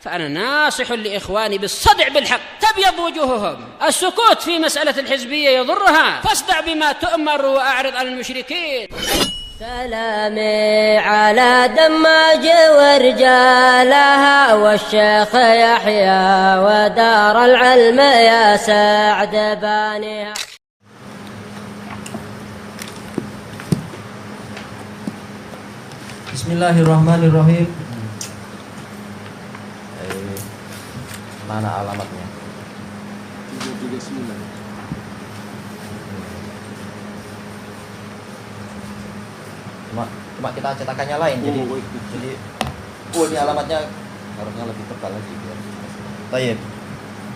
فأنا ناصح لإخواني بالصدع بالحق تبيض وجوههم. السكوت في مسألة الحزبية يضرها، فاصدع بما تؤمر وأعرض عن المشركين. سلامي على دماج ورجالها والشيخ يحيى ودار العلم يا سعد بانيها. Bismillahirrahmanirrahim. Mana alamatnya? 339. Cuma kita cetakannya lain, jadi ini alamatnya harusnya lebih tebal lagi. Baik.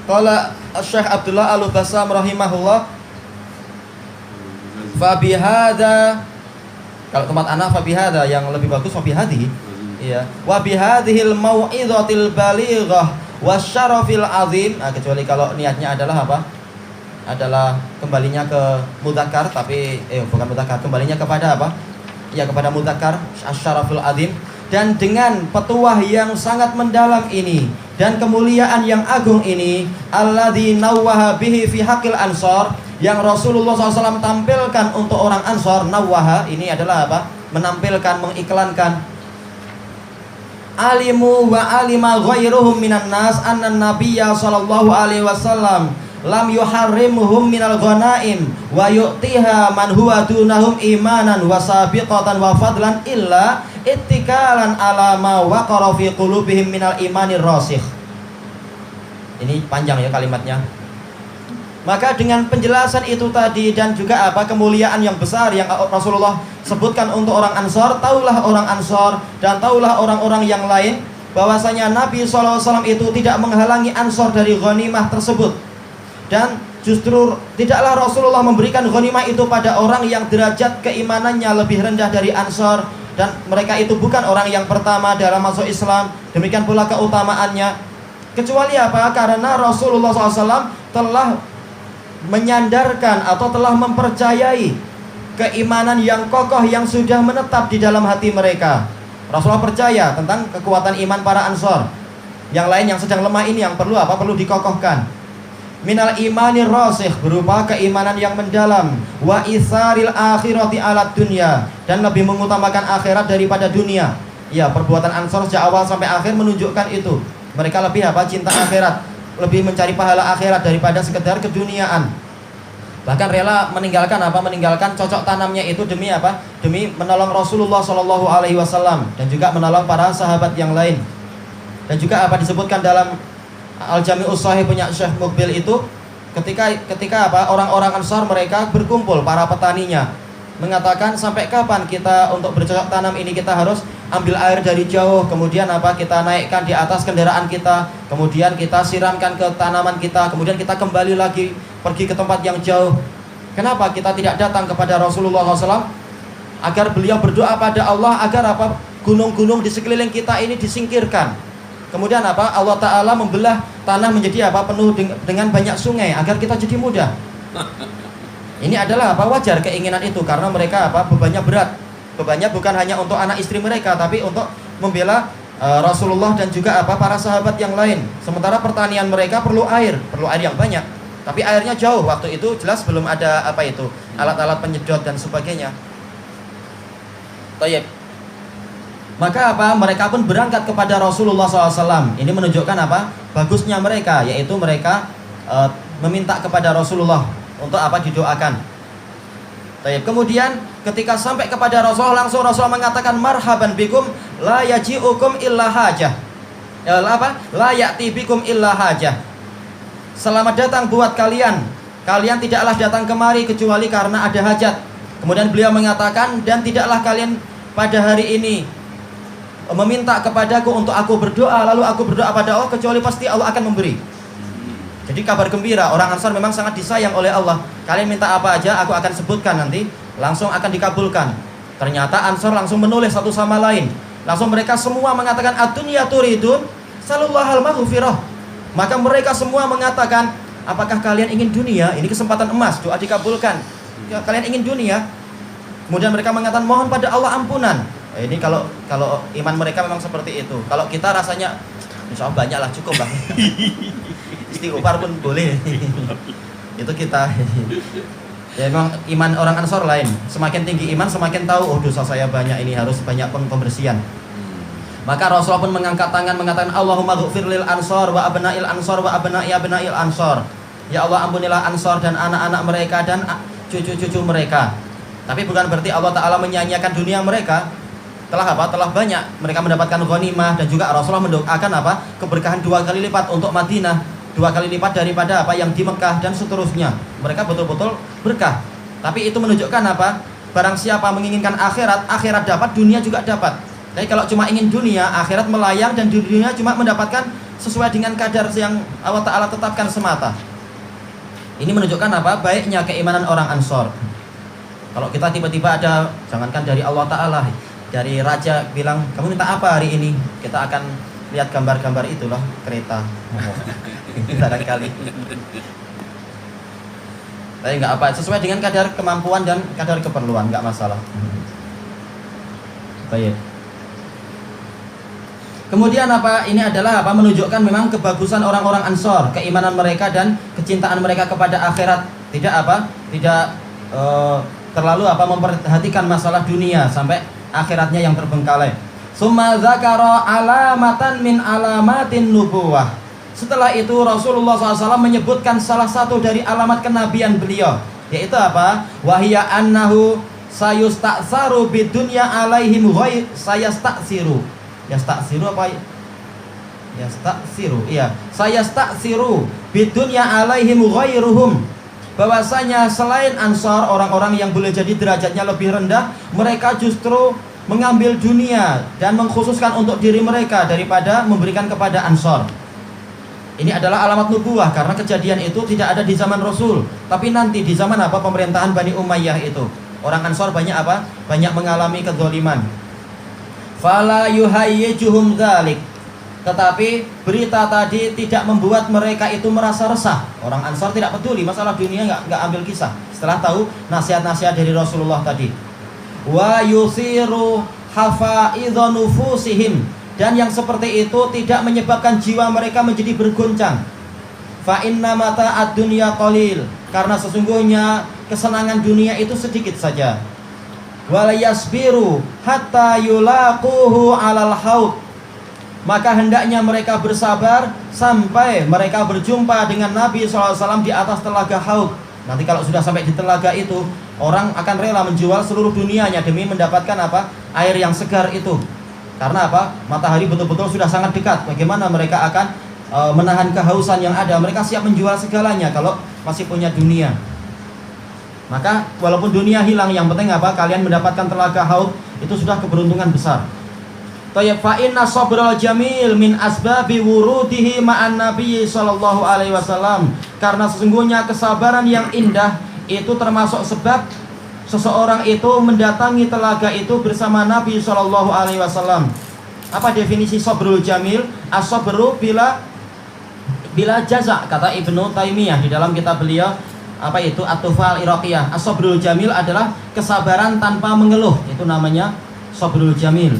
Qala Syekh Abdullah Al-Bassam rahimahullah, fa bihadza, kalau tempat anak fa bihadza, yang lebih bagus fa bihadhi. Iya. Wa bihadhil mau'izatil balighah wasyarafil azim. Nah, kecuali kalau niatnya adalah apa? Adalah kembalinya ke mudzakkar, tapi bukan mudzakkar, kembalinya kepada apa? Ya, kepada mudzakkar asyaraful azim. Dan dengan petuah yang sangat mendalam ini dan kemuliaan yang agung ini, alladzi nawwaha bihi fi haqqil ansar, yang Rasulullah SAW tampilkan untuk orang Ansar. Nawwaha ini adalah apa? Menampilkan, mengiklankan. Alimu wa alima ghairuhum minan nas anna nabiyya sallallahu alaihi wasallam lam yuharrimuhum minal ghanaim wa yu'tiha man huwa dunahum imanan wa sabiqatan wa fadlan illa ittikalan ala ma waqara fi qulubihim minal imanir rasikh. Ini panjang ya kalimatnya. Maka dengan penjelasan itu tadi dan juga apa kemuliaan yang besar yang Rasulullah sebutkan untuk orang Ansar, taulah orang Ansar dan taulah orang-orang yang lain bahwasanya Nabi SAW itu tidak menghalangi Ansar dari ghanimah tersebut. Dan justru tidaklah Rasulullah memberikan ghanimah itu pada orang yang derajat keimanannya lebih rendah dari Ansar, dan mereka itu bukan orang yang pertama dalam masuk Islam. Demikian pula keutamaannya, kecuali apa? Karena Rasulullah SAW telah menyandarkan atau telah mempercayai keimanan yang kokoh yang sudah menetap di dalam hati mereka. Rasulullah percaya tentang kekuatan iman para Ansar. Yang lain yang sedang lemah ini yang perlu apa? Perlu dikokohkan. Minal imanir rasikh, berupa keimanan yang mendalam, wa isaril akhirati alat dunya, dan lebih mengutamakan akhirat daripada dunia. Ya, perbuatan Ansar sejak awal sampai akhir menunjukkan itu. Mereka lebih apa? Cinta akhirat, lebih mencari pahala akhirat daripada sekedar keduniaan. Bahkan rela meninggalkan apa? Meninggalkan cocok tanamnya itu demi apa? Demi menolong Rasulullah Shallallahu Alaihi Wasallam dan juga menolong para sahabat yang lain. Dan juga apa disebutkan dalam Al-Jami'us Shahih punya Syekh Muqbil itu, ketika apa orang-orang Ansar mereka berkumpul, para petaninya mengatakan, sampai kapan kita untuk bercocok tanam ini kita harus ambil air dari jauh, kemudian apa kita naikkan di atas kendaraan kita, kemudian kita siramkan ke tanaman kita, kemudian kita kembali lagi pergi ke tempat yang jauh. Kenapa kita tidak datang kepada Rasulullah SAW agar beliau berdoa pada Allah agar apa gunung-gunung di sekeliling kita ini disingkirkan? Kemudian apa? Allah Ta'ala membelah tanah menjadi apa? Penuh dengan banyak sungai agar kita jadi mudah. Ini adalah apa? Wajar keinginan itu, karena mereka apa? Bebannya berat. Bebannya bukan hanya untuk anak istri mereka, tapi untuk membela Rasulullah dan juga apa? Para sahabat yang lain. Sementara pertanian mereka perlu air yang banyak. Tapi airnya jauh. Waktu itu jelas belum ada apa itu? Alat-alat penyedot dan sebagainya. Tayyib. Maka apa? Mereka pun berangkat kepada Rasulullah SAW. Ini menunjukkan apa? Bagusnya mereka, yaitu mereka meminta kepada Rasulullah untuk apa? Didoakan. Baik. Kemudian ketika sampai kepada Rasulullah, langsung Rasulullah mengatakan, marhaban bikum la yaji'ukum illa hajah. La ya'ti bikum illa hajah. Selamat datang buat kalian. Kalian tidaklah datang kemari kecuali karena ada hajat. Kemudian beliau mengatakan, dan tidaklah kalian pada hari ini meminta kepadaku untuk aku berdoa, lalu aku berdoa pada Allah, kecuali pasti Allah akan memberi. Jadi kabar gembira, orang Ansar memang sangat disayang oleh Allah. Kalian minta apa aja aku akan sebutkan nanti, langsung akan dikabulkan. Ternyata Ansar langsung menulis satu sama lain. Langsung mereka semua mengatakan, ad-dunya turidun sallallahu maghfirah. Maka mereka semua mengatakan, apakah kalian ingin dunia? Ini kesempatan emas, doa dikabulkan. Kalian ingin dunia? Kemudian mereka mengatakan, mohon pada Allah ampunan. Ini kalau iman mereka memang seperti itu. Kalau kita rasanya Insya Allah banyak lah, cukup lah. Istighfar pun boleh. Itu kita. Ya memang iman orang Ansor lain. Semakin tinggi iman, semakin tahu, oh dosa saya banyak, ini harus banyak pembersihan. Maka Rasulullah pun mengangkat tangan mengatakan, Allahumma ghfir lil ansor wa abna'il ansor wa abna'il ansor. Ya Allah, ampunilah Ansor dan anak-anak mereka dan cucu-cucu mereka. Tapi bukan berarti Allah Ta'ala menyanyiakan dunia mereka. Telah banyak mereka mendapatkan ghanimah, dan juga Rasulullah mendoakan keberkahan 2 kali lipat untuk Madinah, 2 kali lipat daripada yang di Mekah dan seterusnya. Mereka betul-betul berkah. Tapi itu menunjukkan barang siapa menginginkan akhirat dapat, dunia juga dapat. Tapi kalau cuma ingin dunia, akhirat melayang, dan dunia cuma mendapatkan sesuai dengan kadar yang Allah Ta'ala tetapkan semata. Ini menunjukkan baiknya keimanan orang Ansor. Kalau kita tiba-tiba ada, jangankan dari Allah Ta'ala, dari raja bilang, kamu minta apa hari ini? Kita akan lihat gambar-gambar itulah, kereta. Barangkali. Tapi nggak apa, sesuai dengan kadar kemampuan dan kadar keperluan, nggak masalah. Baik. Kemudian ini adalah menunjukkan memang kebagusan orang-orang Ansor, keimanan mereka dan kecintaan mereka kepada akhirat. Tidak terlalu memperhatikan masalah dunia sampai akhiratnya yang terbengkalai. Summa dzakara alamatan min alamatin nubuwah. Setelah itu Rasulullah SAW menyebutkan salah satu dari alamat kenabian beliau, yaitu wahia annahu sayusta'saru bidunya alaihim ghair sayasta'siru. Sayasta'siru bidunya alaihim ghairuhum. Bahwasanya selain Ansor, orang-orang yang boleh jadi derajatnya lebih rendah, mereka justru mengambil dunia dan mengkhususkan untuk diri mereka daripada memberikan kepada Ansor. Ini adalah alamat nubuwah, karena kejadian itu tidak ada di zaman Rasul, tapi nanti di zaman pemerintahan Bani Umayyah itu, orang Ansor banyak banyak mengalami kezaliman. Fala yuhayyijuhum dzalik. Tetapi berita tadi tidak membuat mereka itu merasa resah. Orang Ansor tidak peduli masalah dunia, enggak ambil kisah. Setelah tahu nasihat-nasihat dari Rasulullah tadi. Wa yusiru hafaidhu nufusihim. Dan yang seperti itu tidak menyebabkan jiwa mereka menjadi bergoncang. Fa inna mata'ad dunya qalil. Karena sesungguhnya kesenangan dunia itu sedikit saja. Wala yasbiru hatta yulaquhu 'alal haud. Maka hendaknya mereka bersabar sampai mereka berjumpa dengan Nabi SAW di atas telaga Haud. Nanti kalau sudah sampai di telaga itu, orang akan rela menjual seluruh dunianya demi mendapatkan air yang segar itu. Karena matahari betul-betul sudah sangat dekat. Bagaimana mereka akan menahan kehausan yang ada? Mereka siap menjual segalanya kalau masih punya dunia. Maka walaupun dunia hilang, yang penting kalian mendapatkan telaga Haud, itu sudah keberuntungan besar. Tayyib, fa inna sabral jamil min asbabi wurudihi ma'an Nabi sallallahu alaihi wasallam. Karena sesungguhnya kesabaran yang indah itu termasuk sebab seseorang itu mendatangi telaga itu bersama Nabi sallallahu alaihi wasallam. Apa definisi sabrul jamil? As-sabru bila jaza, kata Ibnu Taimiyah di dalam kitab beliau itu At-Tufal Iraqiyah. As-sabrul jamil adalah kesabaran tanpa mengeluh. Itu namanya sabrul jamil.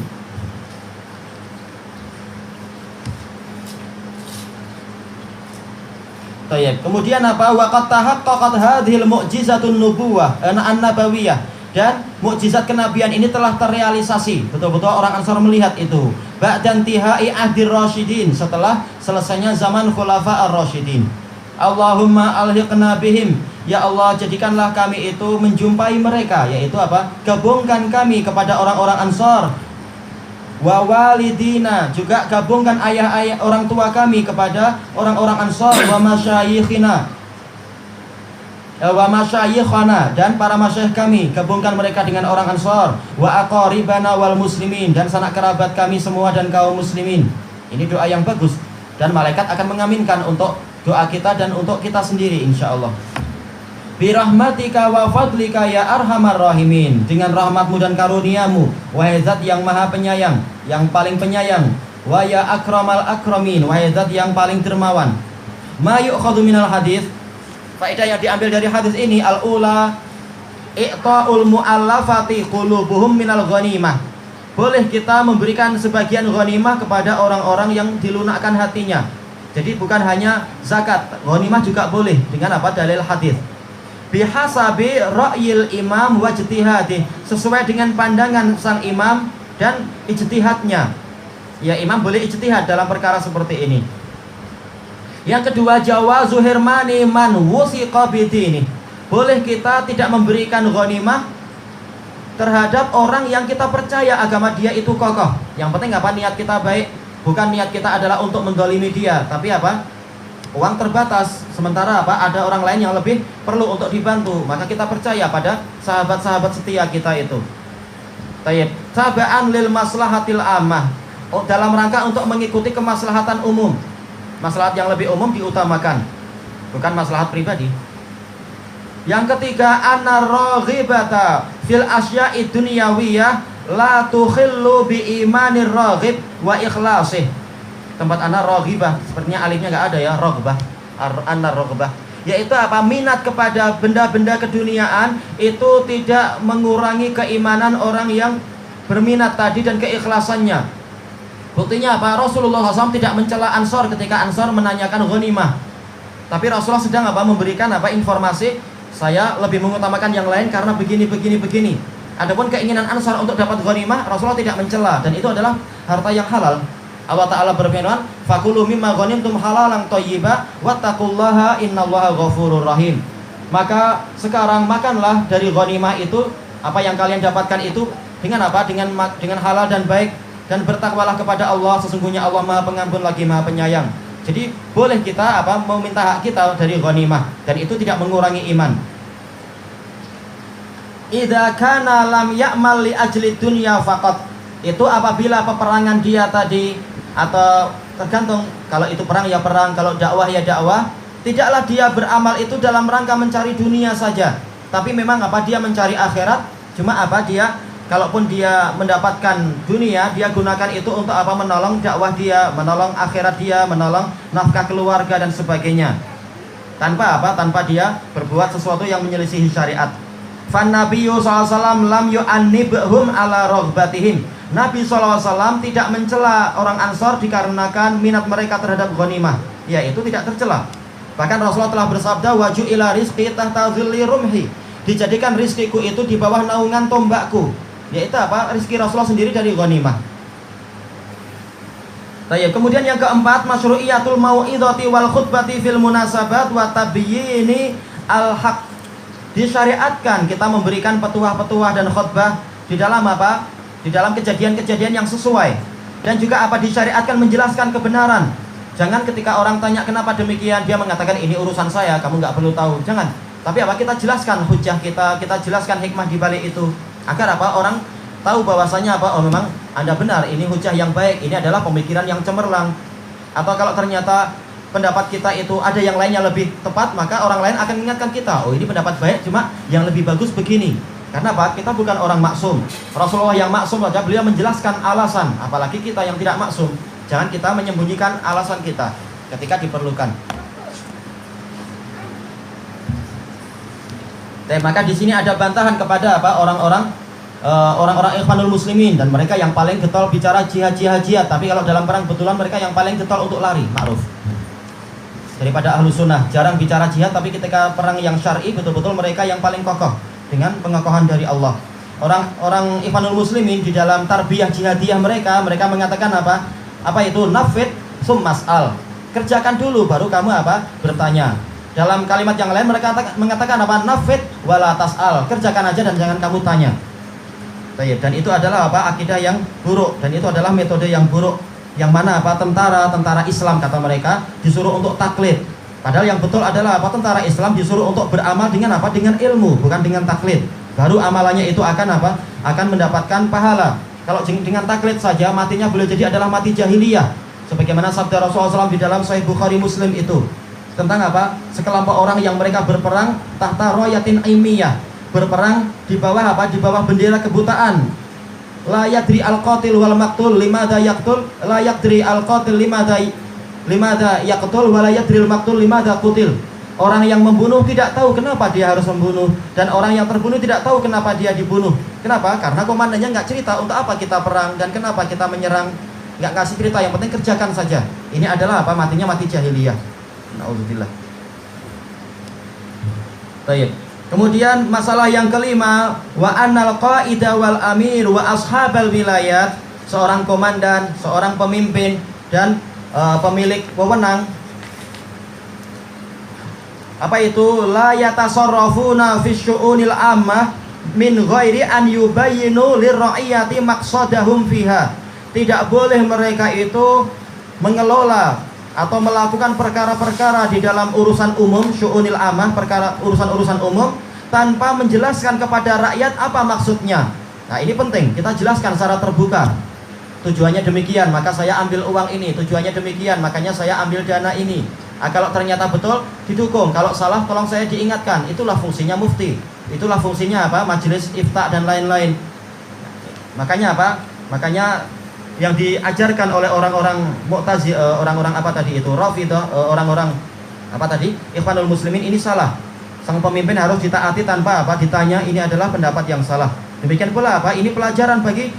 Kemudian waqad tahaqqaqat hadhil mu'jizatun nubuwah an-nabawiyah, dan mukjizat kenabian ini telah terrealisasi. Betul-betul orang Ansar melihat itu. Ba'dan tihai ahdir rasyidin, setelah selesainya zaman khulafa ar-rasyidin. Allahumma alhiqna bihim, ya Allah jadikanlah kami itu menjumpai mereka, yaitu gabungkan kami kepada orang-orang Ansar. Wa walidina, juga gabungkan ayah-ayah orang tua kami kepada orang-orang Ansar. Wa masyayikhina, wa masyayikhana, dan para masyayikh kami, gabungkan mereka dengan orang Ansar. Wa aqaribana wal muslimin, dan sanak kerabat kami semua dan kaum muslimin. Ini doa yang bagus, dan malaikat akan mengaminkan untuk doa kita dan untuk kita sendiri insyaallah. Birahmatika wa fadlika ya arhamar rahimin, dengan rahmatmu dan karuniamu, wahai zat yang maha penyayang, yang paling penyayang. Wa ya akramal akramin, wahai zat yang paling dermawan. Ma yu'khadhu minal hadis, faedah yang diambil dari hadis ini, al-ula i'ta'ul mu'allafati qulubuhum minal ghanimah. boleh kita memberikan sebagian ghanimah kepada orang-orang yang dilunakkan hatinya. Jadi bukan hanya zakat, ghanimah juga boleh dengan apa? Dalil hadis. Bihasabi ra'yil imam wa ijtihadih, sesuai dengan pandangan sang imam dan ijtihadnya. Ya, imam boleh ijtihad dalam perkara seperti ini. Yang kedua, jawazu hirmani man wusiqa bidini. Boleh kita tidak memberikan ghanimah terhadap orang yang kita percaya agama dia itu kokoh. Yang penting apa? Niat kita baik. Bukan niat kita adalah untuk mendolimi dia, tapi apa? Uang terbatas. Sementara apa? Ada orang lain yang lebih perlu untuk dibantu. Maka kita percaya pada sahabat-sahabat setia kita itu. Tayyib. Taba'an lil maslahatil ammah. Oh, dalam rangka untuk mengikuti kemaslahatan umum. Maslahat yang lebih umum diutamakan, bukan maslahat pribadi. Yang ketiga, anna raghibata fil asya'i dunyawiyah la tukhillu bi imanir raghib wa ikhlasih. Tempat anna raghibah, sepertinya alifnya enggak ada ya, raghbah. Anna raghbah, yaitu apa? Minat kepada benda-benda keduniaan itu tidak mengurangi keimanan orang yang berminat tadi dan keikhlasannya. Buktinya apa? Rasulullah SAW tidak mencela Ansor ketika Ansor menanyakan ghanimah. Tapi Rasulullah sedang apa? Memberikan apa? Informasi, saya lebih mengutamakan yang lain karena begini. Adapun keinginan Ansor untuk dapat ghanimah, Rasulullah tidak mencela, dan itu adalah harta yang halal. Allah Ta'ala berfirman, fakulu mimma ghanimtum halalan thayyiba wattaqullaha innallaha ghafurur rahim. Maka sekarang makanlah dari ghanimah itu, apa yang kalian dapatkan itu dengan apa? Dengan halal dan baik. Dan bertakwalah kepada Allah, sesungguhnya Allah Maha Pengampun lagi Maha Penyayang. Jadi boleh kita apa? Meminta hak kita dari ghanimah, dan itu tidak mengurangi iman. Idza kana lam ya'mal li ajli dunya faqat. Itu apabila peperangan dia tadi, atau tergantung, kalau itu perang ya perang, kalau dakwah ya dakwah, tidaklah dia beramal itu dalam rangka mencari dunia saja, tapi memang apa? Dia mencari akhirat. Cuma apa? Kalaupun dia mendapatkan dunia, dia gunakan itu untuk apa? Menolong dakwah dia, menolong akhirat dia, menolong nafkah keluarga dan sebagainya. Tanpa apa? Tanpa dia berbuat sesuatu yang menyelisihi syariat. Fan Nabiyyu sallallahu alaihi wasallam lam yu'annibhum ala raghbatihim. Nabi sallallahu alaihi wasallam tidak mencela orang Ansor dikarenakan minat mereka terhadap ghanimah. Ya, itu tidak tercela. Bahkan Rasulullah telah bersabda, waju ila rizqi tahta dhilli rumhi. Dijadikan rizkiku itu di bawah naungan tombakku. Yaitu apa? Rizki Rasulullah sendiri dari ghanimah. Kemudian yang keempat, masyru'iyatul mau'idhati wal khutbati fil munasabat wa tabyini al haq. Disyariatkan kita memberikan petuah-petuah dan khutbah di dalam apa? Di dalam kejadian-kejadian yang sesuai. Dan juga apa? Disyariatkan menjelaskan kebenaran. Jangan ketika orang tanya kenapa demikian, dia mengatakan ini urusan saya, kamu nggak perlu tahu. Jangan. Tapi apa? Kita jelaskan hujah kita jelaskan hikmah di balik itu. Agar apa? Orang tahu bahwasanya apa? Oh, memang Anda benar, ini hujah yang baik, ini adalah pemikiran yang cemerlang. Atau kalau ternyata pendapat kita itu ada yang lainnya lebih tepat, maka orang lain akan mengingatkan kita, oh ini pendapat baik, cuma yang lebih bagus begini. Karena apa? Kita bukan orang maksum. Rasulullah yang maksum saja beliau menjelaskan alasan, apalagi kita yang tidak maksum. Jangan kita menyembunyikan alasan kita ketika diperlukan. Maka di sini ada bantahan kepada apa? Orang-orang ikhwanul muslimin, dan mereka yang paling getol bicara jihad. Tapi kalau dalam perang betulan mereka yang paling getol untuk lari, ma'ruf. Daripada ahlu sunnah, jarang bicara jihad, tapi ketika perang yang syar'i betul-betul mereka yang paling kokoh dengan pengokohan dari Allah. Orang ikhwanul muslimin di dalam tarbiyah jihadiyah mereka mengatakan apa? Apa itu? Nafid summas'al. Kerjakan dulu baru kamu apa? Bertanya. Dalam kalimat yang lain mereka mengatakan apa? Nafid wala tas'al. Kerjakan aja dan jangan kamu tanya. Dan itu adalah apa? Akidah yang buruk, dan itu adalah metode yang buruk. Yang mana apa? Tentara Islam kata mereka disuruh untuk taklid. Padahal yang betul adalah apa? Tentara Islam disuruh untuk beramal dengan apa? Dengan ilmu, bukan dengan taklid. Baru amalannya itu akan apa? Akan mendapatkan pahala. Kalau dengan taklid saja, matinya boleh jadi adalah mati jahiliyah. Sebagaimana sabda Rasulullah SAW di dalam Sahih Bukhari Muslim itu tentang apa? Sekelompok orang yang mereka berperang tahta royatin imiyah, berperang di bawah apa? Di bawah bendera kebutaan. La yadri al-qatil wal maqtul limadha yaqtul, la yadri al-qatil limadha yaqtul wa la yadri al-maqtul limadha qutil. Orang yang membunuh tidak tahu kenapa dia harus membunuh, dan orang yang terbunuh tidak tahu kenapa dia dibunuh. Kenapa? Karena komandannya nggak cerita untuk apa kita perang dan kenapa kita menyerang. Nggak kasih cerita, yang penting kerjakan saja. Ini adalah apa? Matinya mati jahiliyah. Nauzubillah. Baik. Kemudian masalah yang kelima, wa annal qaida wal amir wa ashabal wilayat, seorang komandan, seorang pemimpin dan pemilik wewenang, apa itu, la yatasarrafuna fi syu'unil ammah min ghairi an yubayyinu lirra'iyati maqsadahum fiha. Tidak boleh mereka itu mengelola atau melakukan perkara-perkara di dalam urusan umum, syu'unil ammah, perkara urusan-urusan umum, tanpa menjelaskan kepada rakyat apa maksudnya. Nah, ini penting, kita jelaskan secara terbuka. Tujuannya demikian, maka saya ambil uang ini. Tujuannya demikian, makanya saya ambil dana ini. Nah, kalau ternyata betul, didukung. Kalau salah, tolong saya diingatkan. Itulah fungsinya mufti. Itulah fungsinya apa? Majelis ifta dan lain-lain. Makanya apa? Makanya yang diajarkan oleh orang-orang Mu'tazilah, orang-orang apa tadi itu? Rafidhah, orang-orang apa tadi? Ikhwanul Muslimin, ini salah. Sang pemimpin harus ditaati tanpa apa? Ditanya, ini adalah pendapat yang salah. Demikian pula apa? Ini pelajaran bagi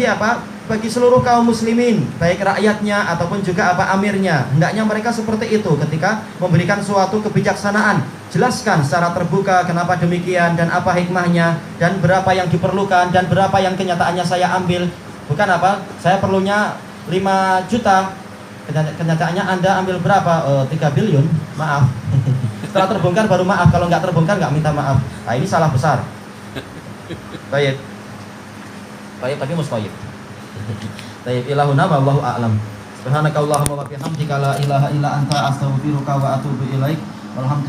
apa? Bagi seluruh kaum muslimin, baik rakyatnya ataupun juga apa amirnya. Hendaknya mereka seperti itu ketika memberikan suatu kebijaksanaan. Jelaskan secara terbuka kenapa demikian dan apa hikmahnya dan berapa yang diperlukan dan berapa yang kenyataannya saya ambil. Bukan apa, saya perlunya 5 juta, kenyataannya Anda ambil berapa? 3 billion, maaf. Setelah terbongkar baru maaf, kalau nggak terbongkar nggak minta maaf. Nah, ini salah besar. Baik, tapi mustahil. Baik, ilahuna wallahu a'lam. Subhanakallahumma wa bihamdika la ilaha illa anta astaghfiruka wa atubu ilaik. Walhamdulillah.